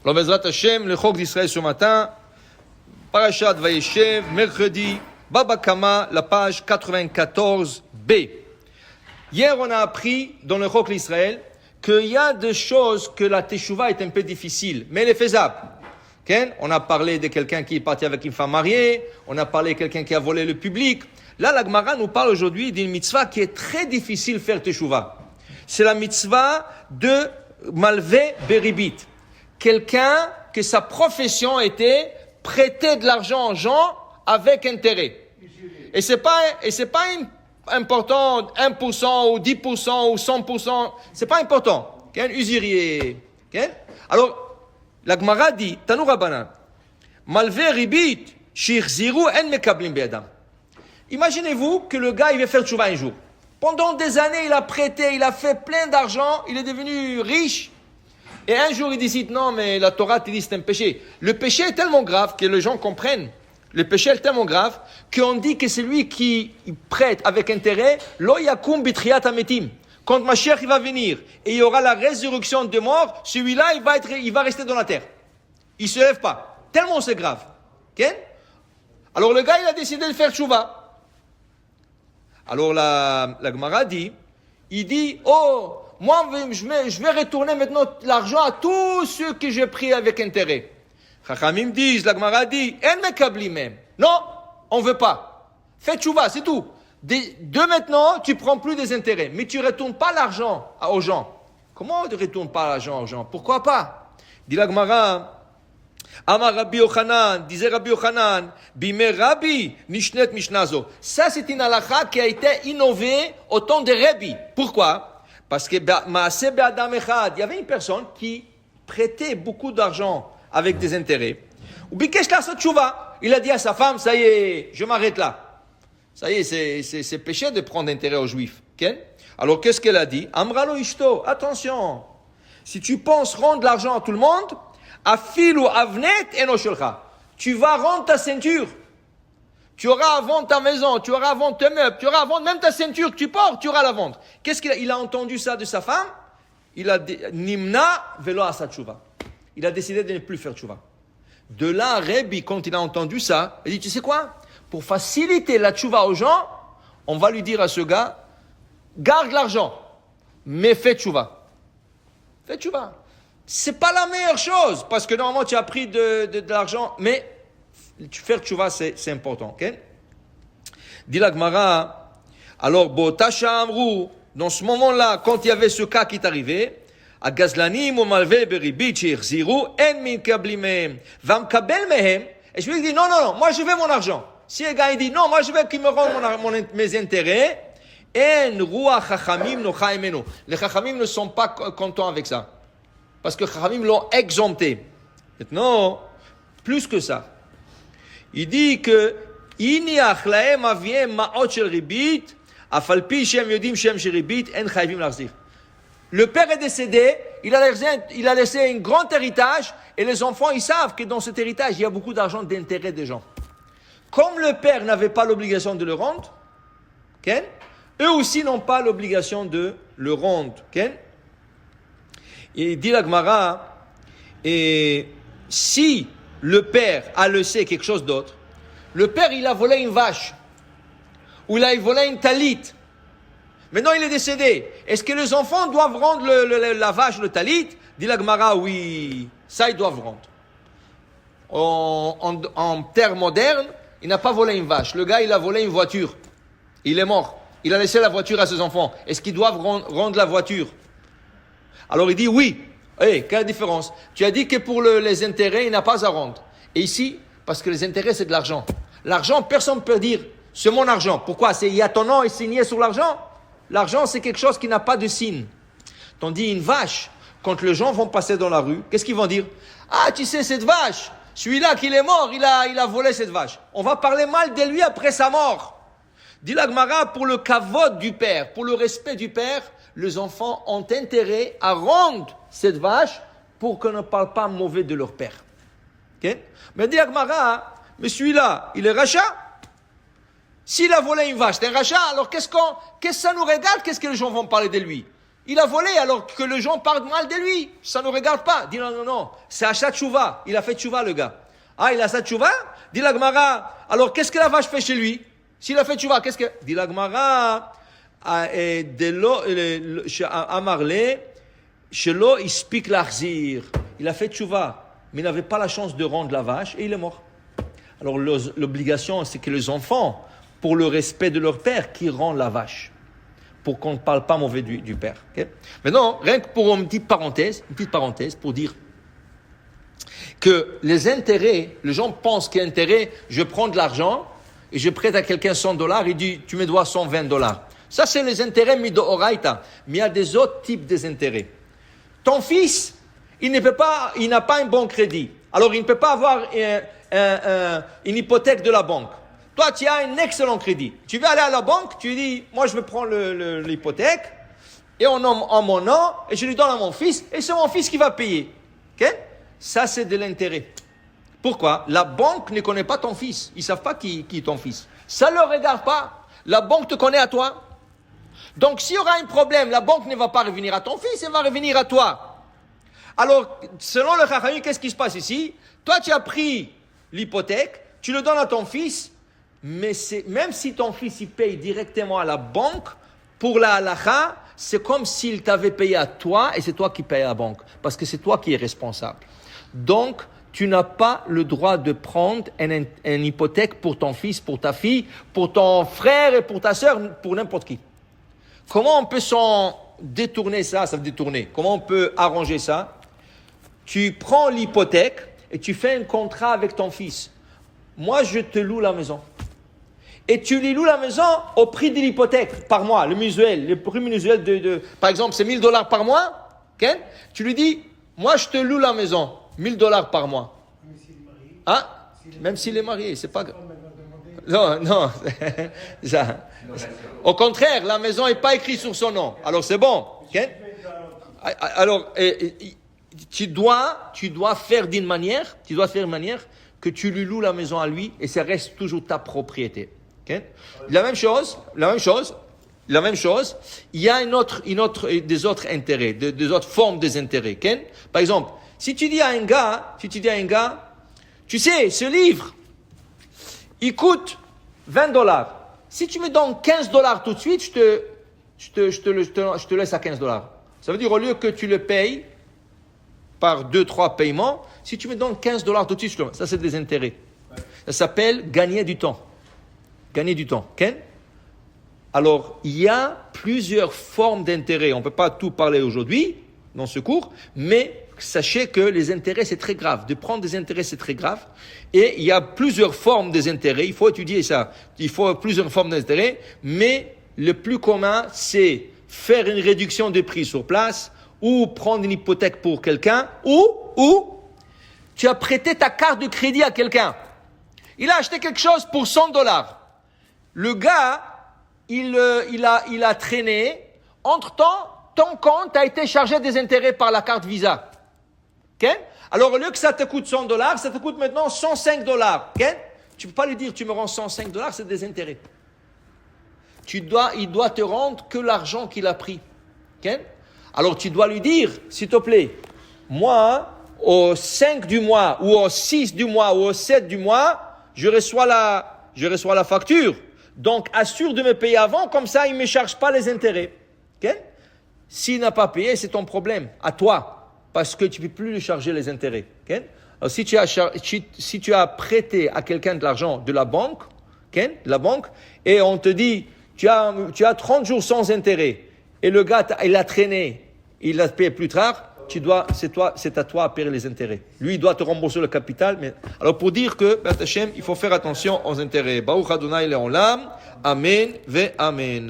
Alors, Bezrat Hashem, le Chok d'Israël ce matin, Parashat Vayeshev, mercredi, Baba Kama, la page 94b. Hier, on a appris dans le Chok d'Israël qu'il y a des choses que la Teshuvah est un peu difficile, mais elle est faisable. Okay? On a parlé de quelqu'un qui est parti avec une femme mariée, on a parlé de quelqu'un qui a volé le public. Là, la Gemara nous parle aujourd'hui d'une mitzvah qui est très difficile de faire Teshuvah. C'est la mitzvah de Malvé Beribit. Quelqu'un que sa profession était prêter de l'argent aux gens avec intérêt. Et c'est pas important 1% ou 10% ou 100%, c'est pas important. Un usurier. Alors, la Gemara dit, Tanu Rabbanan, Malvé Ribit, Shirziru en mekablim be'adam. Imaginez-vous que le gars, il veut faire tchouva un jour. Pendant des années, il a prêté, il a fait plein d'argent, il est devenu riche. Et un jour, il décide, non, mais la Torah te dit c'est un péché. Le péché est tellement grave que les gens comprennent. Le péché est tellement grave qu'on dit que c'est lui qui prête avec intérêt, lo yakum bitriat ametim. Quand Mashiach il va venir et il y aura la résurrection des morts, celui-là, il va rester dans la terre. Il ne se lève pas. Tellement c'est grave. Okay? Alors le gars, il a décidé de faire tchouva. Alors la Gemara dit, il dit, oh, moi, je vais retourner maintenant l'argent à tous ceux que j'ai pris avec intérêt. Chachamim disent, la Gemara dit, en mekabli même. Non, on ne veut pas. Fais tchouva, c'est tout. De maintenant, tu ne prends plus des intérêts. Mais tu ne retournes pas l'argent aux gens. Comment tu ne retournes pas l'argent aux gens? Pourquoi pas? Dit la Gemara, Amar Rabbi Yochanan, disait Rabbi Yochanan, Bime Rabbi, Nishnet Mishnazo. Ça, c'est une halakha qui a été innovée au temps de Rabbi. Pourquoi? Parce que Maaseh Be'adam Echad, il y avait une personne qui prêtait beaucoup d'argent avec des intérêts. Ou Bikesh Lasot Tshuva. Il a dit à sa femme, ça y est, je m'arrête là. Ça y est, c'est péché de prendre intérêt aux Juifs. Okay? Alors, qu'est-ce qu'elle a dit? Amralo Ishto, attention. Si tu penses rendre l'argent à tout le monde, Afilu avnet enoshelcha. Tu vas rendre ta ceinture. Tu auras à vendre ta maison, tu auras à vendre tes meubles, tu auras à vendre même ta ceinture que tu portes, tu auras à la vendre. Qu'est-ce qu'il a entendu ça de sa femme? Il a dit, Nimna velo asat tshuva. Il a décidé de ne plus faire tshuva. De là, Rabbi, quand il a entendu ça, il dit, tu sais quoi? Pour faciliter la tshuva aux gens, on va lui dire à ce gars, garde l'argent, mais fais tshuva. Fais tshuva. C'est pas la meilleure chose, parce que normalement tu as pris de l'argent, mais faire tshuva c'est important. Okay? Dit la Gemara, alors Botasha Amrou, dans ce moment-là, quand il y avait ce cas qui est arrivé, à Gazlanim ou Malvé Beribit, Chirziru, En min kablimem, Vam kabel mehem, et je lui dis non, moi je veux mon argent. Si le gars il dit non, moi je veux qu'il me rende mes intérêts, En ruach chachamim nocha emenu. Les chachamim ne sont pas contents avec ça. Parce que Chachamim l'ont exempté. Maintenant, plus que ça, il dit que Iniach lahem aviem ma'ot shel ribit, afalpi shem yodim shem shel ribit, en chayvim l'achzir. Le père est décédé, il a laissé un grand héritage, et les enfants, ils savent que dans cet héritage, il y a beaucoup d'argent d'intérêt des gens. Comme le père n'avait pas l'obligation de le rendre, okay, eux aussi n'ont pas l'obligation de le rendre. Okay? Et dit la Gemara, et si le père a laissé quelque chose d'autre, le père il a volé une vache, ou il a volé une talit, maintenant il est décédé, est-ce que les enfants doivent rendre la vache, le talit? Dit la Gemara, oui, ça ils doivent rendre. En terre moderne, il n'a pas volé une vache, le gars il a volé une voiture, il est mort, il a laissé la voiture à ses enfants, est-ce qu'ils doivent rendre la voiture? Alors il dit oui. Hey, quelle différence? Tu as dit que pour les intérêts, il n'a pas à rendre. Et ici, parce que les intérêts, c'est de l'argent. L'argent, personne ne peut dire, c'est mon argent. Pourquoi? Il y a ton nom et signé sur l'argent. L'argent, c'est quelque chose qui n'a pas de signe. Tandis une vache, quand les gens vont passer dans la rue, qu'est-ce qu'ils vont dire? Ah, tu sais, cette vache, celui-là qui est mort, il a volé cette vache. On va parler mal de lui après sa mort. Dit la Gemara, pour le kavod du père, pour le respect du père, les enfants ont intérêt à rendre cette vache pour qu'on ne parle pas mauvais de leur père. Okay? Mais dit la Gemara, mais celui-là, il est rachat. S'il a volé une vache, c'est un rachat, alors qu'est-ce que ça nous regarde? Qu'est-ce que les gens vont parler de lui? Il a volé alors que les gens parlent mal de lui. Ça ne regarde pas. Dit non. C'est Achat Tchouva. Il a fait Tchouva, le gars. Ah, il a ça Tchouva? Dit la Gemara. Alors, qu'est-ce que la vache fait chez lui? S'il a fait Tchouva, qu'est-ce que... Dit la Gemara. Amarle. Shelo ispik l'achzir. Il a fait Tchouva. Mais il n'avait pas la chance de rendre la vache et il est mort. Alors, l'obligation, c'est que les enfants, pour le respect de leur père, qui rendent la vache. Pour qu'on ne parle pas mauvais du père. Okay? Maintenant, rien que pour une petite parenthèse pour dire que les intérêts, les gens pensent qu'intérêt, je prends de l'argent et je prête à quelqu'un $100, il dit, tu me dois $120. Ça, c'est les intérêts midoraita. Mais il y a des autres types d'intérêts. Ton fils, il n'a pas un bon crédit. Alors, il ne peut pas avoir une hypothèque de la banque. Toi, tu as un excellent crédit. Tu veux aller à la banque, tu dis, moi, je vais prendre l'hypothèque, et en mon nom, et je lui donne à mon fils, et c'est mon fils qui va payer. Okay? Ça, c'est de l'intérêt. Pourquoi? La banque ne connaît pas ton fils. Ils ne savent pas qui est ton fils. Ça ne le regarde pas. La banque te connaît à toi. Donc, s'il y aura un problème, la banque ne va pas revenir à ton fils, elle va revenir à toi. Alors, selon le Chachamim, qu'est-ce qui se passe ici? Toi, tu as pris l'hypothèque, tu le donnes à ton fils, mais même si ton fils il paye directement à la banque, pour la halakha, c'est comme s'il t'avait payé à toi et c'est toi qui payes à la banque. Parce que c'est toi qui es responsable. Donc, tu n'as pas le droit de prendre une hypothèque pour ton fils, pour ta fille, pour ton frère et pour ta sœur, pour n'importe qui. Comment on peut s'en détourner ça veut détourner. Comment on peut arranger ça? Tu prends l'hypothèque et tu fais un contrat avec ton fils. Moi, je te loue la maison. Et tu lui loues la maison au prix de l'hypothèque par mois, le prix mensuel par exemple, c'est $1000 par mois. Okay? Tu lui dis, moi je te loue la maison, $1000 par mois. Même s'il est marié, c'est pas... Non. Au contraire, la maison n'est pas écrite sur son nom. Alors c'est bon. Okay? Alors, tu dois faire d'une manière, que tu lui loues la maison à lui et ça reste toujours ta propriété. Okay? La même chose, il y a des autres intérêts, des autres formes des intérêts. Okay? Par exemple, si tu dis à un gars, tu sais, ce livre, il coûte $20. Si tu me donnes $15 tout de suite, je te laisse à $15. Ça veut dire, au lieu que tu le payes par 2-3 paiements, si tu me donnes $15 tout de suite, ça c'est des intérêts. Ça s'appelle gagner du temps. Okay? Alors, il y a plusieurs formes d'intérêts. On ne peut pas tout parler aujourd'hui, dans ce cours, mais sachez que les intérêts, c'est très grave. De prendre des intérêts, c'est très grave. Et il y a plusieurs formes des intérêts. Il faut étudier ça. Il faut plusieurs formes d'intérêts, mais le plus commun, c'est faire une réduction de prix sur place, ou prendre une hypothèque pour quelqu'un, ou tu as prêté ta carte de crédit à quelqu'un. Il a acheté quelque chose pour $100. Le gars, il a traîné. Entre-temps, ton compte a été chargé des intérêts par la carte Visa. Okay? Alors, au lieu que ça te coûte $100, ça te coûte maintenant $105. Okay? Tu ne peux pas lui dire, tu me rends $105, c'est des intérêts. Il doit te rendre que l'argent qu'il a pris. Okay? Alors, tu dois lui dire, s'il te plaît, moi, au 5 du mois, ou au 6 du mois, ou au 7 du mois, je reçois la facture. Donc, assure de me payer avant, comme ça, il ne me charge pas les intérêts. Okay? S'il n'a pas payé, c'est ton problème, à toi, parce que tu ne peux plus lui charger les intérêts. Okay? Alors, si tu as prêté à quelqu'un de l'argent de la banque, et on te dit, tu as 30 jours sans intérêt, et le gars, il a traîné, il l'a payé plus tard, c'est à toi à payer les intérêts. Lui, il doit te rembourser le capital. Mais... Alors, pour dire que, il faut faire attention aux intérêts. Baruch Adonai Le'olam. Amen ve Amen.